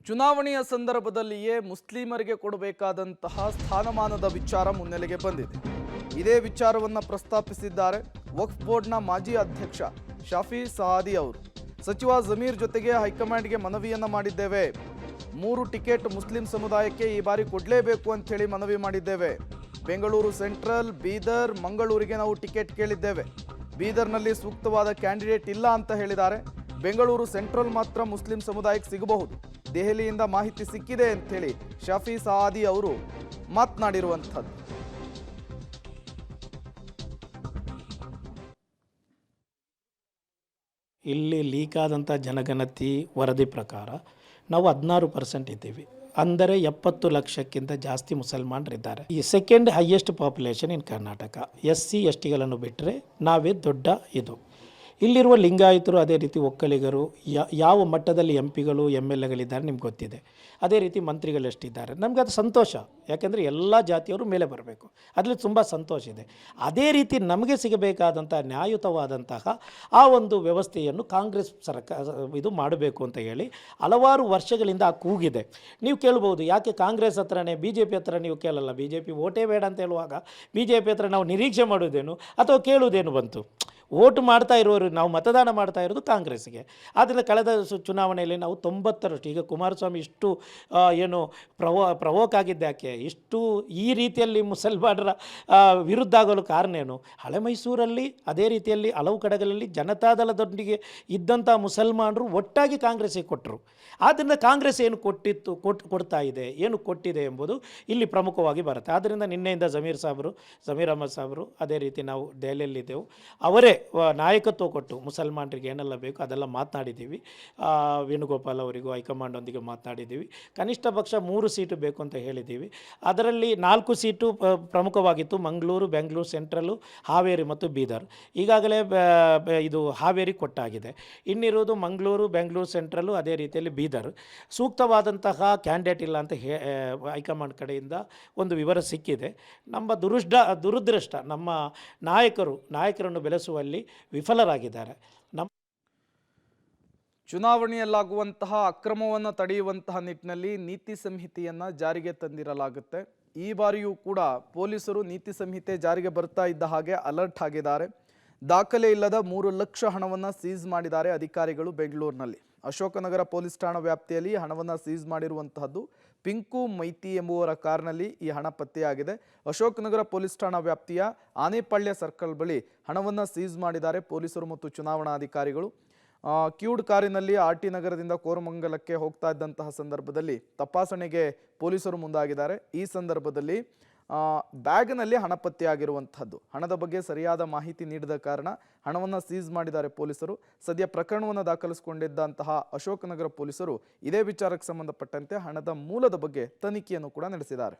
ಚುನಾವಣೆಯ ಸಂದರ್ಭದಲ್ಲಿಯೇ ಮುಸ್ಲಿಮರಿಗೆ ಕೊಡಬೇಕಾದಂತಹ ಸ್ಥಾನಮಾನದ ವಿಚಾರ ಮುನ್ನೆಲೆಗೆ ಬಂದಿದೆ. ಇದೇ ವಿಚಾರವನ್ನು ಪ್ರಸ್ತಾಪಿಸಿದ್ದಾರೆ ವಕ್ಫ್ ಬೋರ್ಡ್ನ ಮಾಜಿ ಅಧ್ಯಕ್ಷ ಶಾಫಿ ಸಹಾದಿ ಅವರು. ಸಚಿವ ಜಮೀರ್ ಜೊತೆಗೆ ಹೈಕಮಾಂಡ್ಗೆ ಮನವಿಯನ್ನ ಮಾಡಿದ್ದೇವೆ. 3 ಟಿಕೆಟ್ ಮುಸ್ಲಿಂ ಸಮುದಾಯಕ್ಕೆ ಈ ಬಾರಿ ಕೊಡಲೇಬೇಕು ಅಂತ ಹೇಳಿ ಮನವಿ ಮಾಡಿದ್ದೇವೆ. ಬೆಂಗಳೂರು ಸೆಂಟ್ರಲ್, ಬೀದರ್, ಮಂಗಳೂರಿಗೆ ನಾವು ಟಿಕೆಟ್ ಕೇಳಿದ್ದೇವೆ. ಬೀದರ್ನಲ್ಲಿ ಸೂಕ್ತವಾದ ಕ್ಯಾಂಡಿಡೇಟ್ ಇಲ್ಲ ಅಂತ ಹೇಳಿದ್ದಾರೆ. ಬೆಂಗಳೂರು ಸೆಂಟ್ರಲ್ ಮಾತ್ರ ಮುಸ್ಲಿಂ ಸಮುದಾಯಕ್ಕೆ ಸಿಗಬಹುದು. ದೆಹಲಿಯಿಂದ ಮಾಹಿತಿ ಸಿಕ್ಕಿದೆ ಅಂತೇಳಿ ಶಾಫಿ ಸಹಾದಿ ಅವರು ಮಾತನಾಡಿರುವಂಥದ್ದು. ಇಲ್ಲಿ ಲೀಕ್ ಆದಂಥ ಜನಗಣತಿ ವರದಿ ಪ್ರಕಾರ ನಾವು 16% ಇದ್ದೀವಿ. ಅಂದರೆ 70 ಲಕ್ಷಕ್ಕಿಂತ ಜಾಸ್ತಿ ಮುಸಲ್ಮಾನರಿದ್ದಾರೆ. ಈ second highest population in Karnataka. SC STಗಳನ್ನು ಬಿಟ್ಟರೆ ನಾವೇ ದೊಡ್ಡ ಇದು. ಇಲ್ಲಿರುವ ಲಿಂಗಾಯತರು, ಅದೇ ರೀತಿ ಒಕ್ಕಲಿಗರು, ಯಾವ ಮಟ್ಟದಲ್ಲಿ MPಗಳು MLAಗಳಿದ್ದಾರೆ ನಿಮ್ಗೆ ಗೊತ್ತಿದೆ. ಅದೇ ರೀತಿ ಮಂತ್ರಿಗಳು ಎಷ್ಟಿದ್ದಾರೆ. ನಮಗೆ ಅದು ಸಂತೋಷ, ಯಾಕೆಂದರೆ ಎಲ್ಲ ಜಾತಿಯವರು ಮೇಲೆ ಬರಬೇಕು, ಅದರಲ್ಲಿ ತುಂಬ ಸಂತೋಷ ಇದೆ. ಅದೇ ರೀತಿ ನಮಗೆ ಸಿಗಬೇಕಾದಂಥ ನ್ಯಾಯಯುತವಾದಂತಹ ಆ ಒಂದು ವ್ಯವಸ್ಥೆಯನ್ನು ಕಾಂಗ್ರೆಸ್ ಇದು ಮಾಡಬೇಕು ಅಂತ ಹೇಳಿ ಹಲವಾರು ವರ್ಷಗಳಿಂದ ಆ ಕೂಗಿದೆ. ನೀವು ಕೇಳ್ಬೋದು, ಯಾಕೆ ಕಾಂಗ್ರೆಸ್ ಹತ್ರನೇ BJP ಹತ್ರ ನೀವು ಕೇಳಲ್ಲ? BJP ಓಟೇ ಬೇಡ ಅಂತ ಹೇಳುವಾಗ BJP ಹತ್ರ ನಾವು ನಿರೀಕ್ಷೆ ಮಾಡೋದೇನು ಅಥವಾ ಕೇಳುವುದೇನು ಬಂತು? ವೋಟ್ ಮಾಡ್ತಾ ಇರೋರು, ನಾವು ಮತದಾನ ಮಾಡ್ತಾ ಇರೋದು ಕಾಂಗ್ರೆಸ್ಗೆ. ಆದ್ದರಿಂದ ಕಳೆದ ಚುನಾವಣೆಯಲ್ಲಿ ನಾವು 90ರಷ್ಟು, ಈಗ ಕುಮಾರಸ್ವಾಮಿ ಇಷ್ಟು ಏನು ಪ್ರವೋಕ್ ಆಗಿದ್ದಾಕೆ, ಇಷ್ಟು ಈ ರೀತಿಯಲ್ಲಿ ಮುಸಲ್ಮಾನರ ವಿರುದ್ಧ ಆಗಲು ಕಾರಣ ಏನು? ಹಳೆ ಮೈಸೂರಲ್ಲಿ ಅದೇ ರೀತಿಯಲ್ಲಿ ಹಲವು ಕಡೆಗಳಲ್ಲಿ ಜನತಾದಳದೊಂದಿಗೆ ಇದ್ದಂಥ ಮುಸಲ್ಮಾನರು ಒಟ್ಟಾಗಿ ಕಾಂಗ್ರೆಸ್ಸಿಗೆ ಕೊಟ್ಟರು. ಆದ್ದರಿಂದ ಕಾಂಗ್ರೆಸ್ ಏನು ಕೊಡ್ತಾ ಇದೆ, ಏನು ಕೊಟ್ಟಿದೆ ಎಂಬುದು ಇಲ್ಲಿ ಪ್ರಮುಖವಾಗಿ ಬರುತ್ತೆ. ಆದ್ದರಿಂದ ನಿನ್ನೆಯಿಂದ ಜಮೀರ್ ಅಹಮದ್ ಸಾಹೇಬರು, ಅದೇ ರೀತಿ ನಾವು ದೆಹಲಿಯಲ್ಲಿದ್ದೆವು, ಅವರೇ ನಾಯಕತ್ವ ಕೊಟ್ಟು ಮುಸಲ್ಮಾನರಿಗೆ ಏನೆಲ್ಲ ಬೇಕು ಅದೆಲ್ಲ ಮಾತನಾಡಿದ್ದೀವಿ. ವೇಣುಗೋಪಾಲ್ ಅವರಿಗೂ ಹೈಕಮಾಂಡೊಂದಿಗೆ ಮಾತನಾಡಿದ್ದೀವಿ. ಕನಿಷ್ಠ ಪಕ್ಷ 3 ಸೀಟು ಬೇಕು ಅಂತ ಹೇಳಿದ್ದೀವಿ. ಅದರಲ್ಲಿ 4 ಸೀಟು ಪ್ರಮುಖವಾಗಿತ್ತು: ಮಂಗಳೂರು, ಬೆಂಗಳೂರು ಸೆಂಟ್ರಲ್ಲು, ಹಾವೇರಿ ಮತ್ತು ಬೀದರ್. ಈಗಾಗಲೇ ಇದು ಹಾವೇರಿ ಕೊಟ್ಟಾಗಿದೆ. ಇನ್ನಿರುವುದು ಮಂಗಳೂರು, ಬೆಂಗಳೂರು ಸೆಂಟ್ರಲ್ಲು, ಅದೇ ರೀತಿಯಲ್ಲಿ ಬೀದರ್. ಸೂಕ್ತವಾದಂತಹ ಕ್ಯಾಂಡಿಡೇಟ್ ಇಲ್ಲ ಅಂತ ಹೈಕಮಾಂಡ್ ಕಡೆಯಿಂದ ಒಂದು ವಿವರ ಸಿಕ್ಕಿದೆ. ನಮ್ಮ ದುರದೃಷ್ಟ, ನಮ್ಮ ನಾಯಕರನ್ನು ಬೆಳೆಸುವಲ್ಲಿ ವಿಫಲರಾಗಿದ್ದಾರೆ. ಚುನಾವಣೆಯಲ್ಲಾಗುವಂತಹ ಅಕ್ರಮವನ್ನು ತಡೆಯುವಂತಹ ನಿಟ್ಟಿನಲ್ಲಿ ನೀತಿ ಸಂಹಿತೆಯನ್ನು ಜಾರಿಗೆ ತಂದಿರಲಾಗುತ್ತೆ. ಈ ಬಾರಿಯೂ ಕೂಡ ಪೊಲೀಸರು ನೀತಿ ಸಂಹಿತೆ ಜಾರಿಗೆ ಬರ್ತಾ ಇದ್ದ ಹಾಗೆ ಅಲರ್ಟ್ ಆಗಿದ್ದಾರೆ. ದಾಖಲೆ ಇಲ್ಲದ 3 ಲಕ್ಷ ಹಣವನ್ನು ಸೀಸ್ ಮಾಡಿದ್ದಾರೆ ಅಧಿಕಾರಿಗಳು ಬೆಂಗಳೂರಿನಲ್ಲಿ. ಅಶೋಕನಗರ ಪೊಲೀಸ್ ಠಾಣಾ ವ್ಯಾಪ್ತಿಯಲ್ಲಿ ಹಣವನ್ನು ಸೀಸ್ ಮಾಡಿರುವಂತಹದ್ದು. ಪಿಂಕು ಮೈತಿ ಎಂಬುವರ ಕಾರ್ನಲ್ಲಿ ಈ ಹಣ ಪತ್ತೆಯಾಗಿದೆ. ಅಶೋಕನಗರ ಪೊಲೀಸ್ ಠಾಣಾ ವ್ಯಾಪ್ತಿಯ ಆನೆಪಾಳ್ಯ ಸರ್ಕಲ್ ಬಳಿ ಹಣವನ್ನು ಸೀಸ್ ಮಾಡಿದ್ದಾರೆ ಪೊಲೀಸರು ಮತ್ತು ಚುನಾವಣಾ ಅಧಿಕಾರಿಗಳು. ಕ್ಯೂಡ್ ಕಾರಿನಲ್ಲಿ RT ನಗರದಿಂದ ಕೋರಮಂಗಲಕ್ಕೆ ಹೋಗ್ತಾ ಇದ್ದಂತಹ ಸಂದರ್ಭದಲ್ಲಿ ತಪಾಸಣೆಗೆ ಪೊಲೀಸರು ಮುಂದಾಗಿದ್ದಾರೆ. ಈ ಸಂದರ್ಭದಲ್ಲಿ ಬ್ಯಾಗ್ನಲ್ಲಿ ಹಣ ಪತ್ತೆಯಾಗಿರುವಂತಹದ್ದು. ಹಣದ ಬಗ್ಗೆ ಸರಿಯಾದ ಮಾಹಿತಿ ನೀಡದ ಕಾರಣ ಹಣವನ್ನು ಸೀಸ್ ಮಾಡಿದ್ದಾರೆ ಪೊಲೀಸರು. ಸದ್ಯ ಪ್ರಕರಣವನ್ನು ದಾಖಲಿಸಿಕೊಂಡಿದ್ದಂತಹ ಅಶೋಕನಗರ ಪೊಲೀಸರು ಇದೇ ವಿಚಾರಕ್ಕೆ ಸಂಬಂಧಪಟ್ಟಂತೆ ಹಣದ ಮೂಲದ ಬಗ್ಗೆ ತನಿಖೆಯನ್ನು ಕೂಡ ನಡೆಸಿದ್ದಾರೆ.